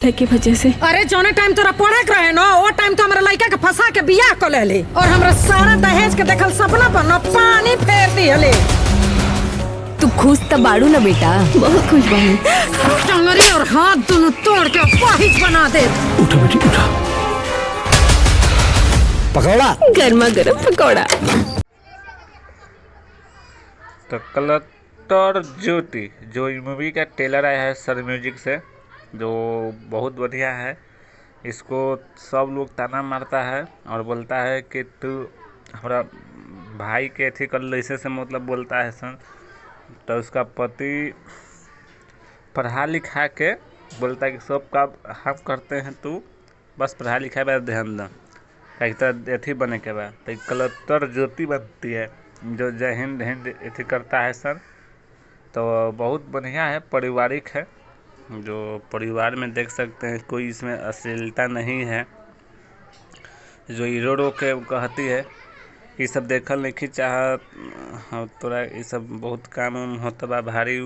की वजह से। अरे जोने टाइम तोरा पढ़े के रहे ना वो टाइम तो हमारे लड़का के फंसा के बियाह कर ले और हमरा सारा दहेज के देखल सपना पर ना पानी फेर दिहले। तू खुश तो बाड़ू ना बेटा? बहुत खुश बानी। टंगरी और हाथ दोनों तोड़ के पाहिज बना दे। उठो बेटी उठो। पकौड़ा, गर्मा गर्म पकौड़ा। तो कलेक्टर ज्योति जो इस मूवी का ट्रेलर आया है सर म्यूजिक से, जो बहुत बढ़िया है। इसको सब लोग ताना मारता है और बोलता है कि तू हमारा भाई के अथी कर ऐसे से मतलब बोलता है सन। तो उसका पति पढ़ा लिखा के बोलता है कि सब काम हम करते हैं, तू बस पढ़ा लिखा पर ध्यान दो कहीं अथी बने के बाद। तो कलेक्टर ज्योति बनती है जो जय हिंद हिंद अथी करता है सर। तो बहुत बढ़िया है, पारिवारिक है, जो परिवार में देख सकते हैं। कोई इसमें अश्लीलता नहीं है। जो हीरो रो के कहती है ये सब देखल नहीं चाहत तोरा, ये सब बहुत काम होता बा भारी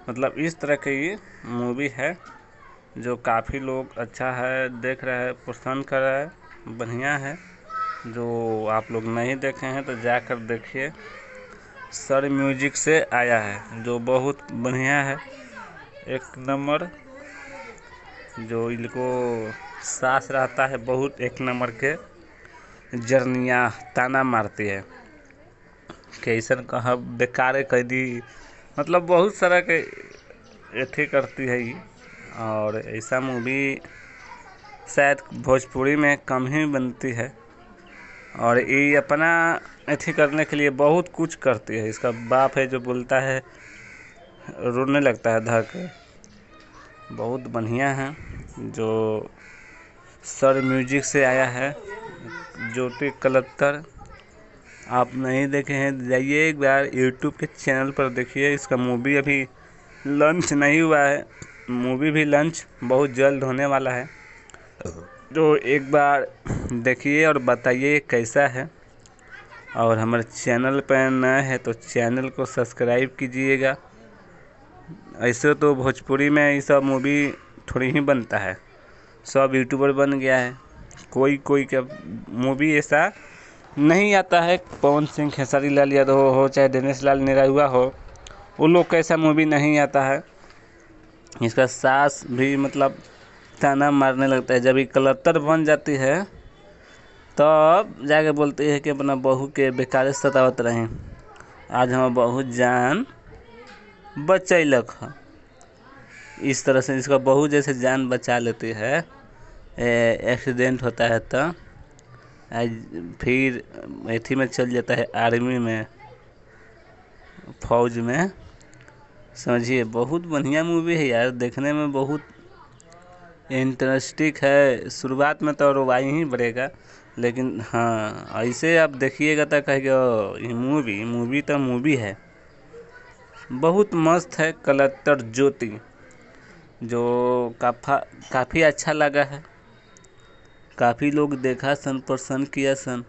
मतलब इस तरह की ये मूवी है जो काफ़ी लोग अच्छा है देख रहे हैं, पसंद कर रहे हैं, बढ़िया है। जो आप लोग नहीं देखे हैं तो जाकर देखिए। सर म्यूजिक से आया है जो बहुत बढ़िया है, एक नंबर। जो इनको सास रहता है बहुत एक नंबर के जर्नियाँ ताना मारती है कैसन कहा बेकार कह दी, मतलब बहुत सारा के अथी करती है ये। और ऐसा मूवी शायद भोजपुरी में कम ही बनती है और ये अपना अथी करने के लिए बहुत कुछ करती है। इसका बाप है जो बोलता है रोने लगता है धर के। बहुत बढ़िया है जो सर म्यूजिक से आया है ज्योति कलेक्टर। आप नहीं देखे हैं जाइए एक बार यूट्यूब के चैनल पर देखिए। इसका मूवी अभी लॉन्च नहीं हुआ है, मूवी भी लॉन्च बहुत जल्द होने वाला है। तो एक बार देखिए और बताइए कैसा है। और हमारे चैनल पर नया है तो चैनल को सब्सक्राइब कीजिएगा। ऐसे तो भोजपुरी में ये सब मूवी थोड़ी ही बनता है, सब यूट्यूबर बन गया है। कोई का मूवी ऐसा नहीं आता है। पवन सिंह, खेसारी लाल यादव हो चाहे दिनेश लाल निराहुआ हो, वो लोग का ऐसा मूवी नहीं आता है। इसका सास भी मतलब ताना मारने लगता है। जब ये कलेक्टर बन जाती है तब जाके बोलती है कि अपना बहू के बेकार सतावत रहें, आज हम बहू जान बचैलक है। इस तरह से इसका बहू जैसे जान बचा लेती है। एक्सीडेंट होता है तो फिर एथी में चल जाता है आर्मी में, फौज में। समझिए बहुत बढ़िया मूवी है यार, देखने में बहुत इंटरेस्टिंग है। शुरुआत में तो रोवाई ही पड़ेगा, लेकिन हाँ ऐसे आप देखिएगा तो कहेगा ये मूवी तो मूवी है। बहुत मस्त है कलेक्टर ज्योति, जो काफ़ी अच्छा लगा है। काफ़ी लोग देखा सन, पसंद किया सन।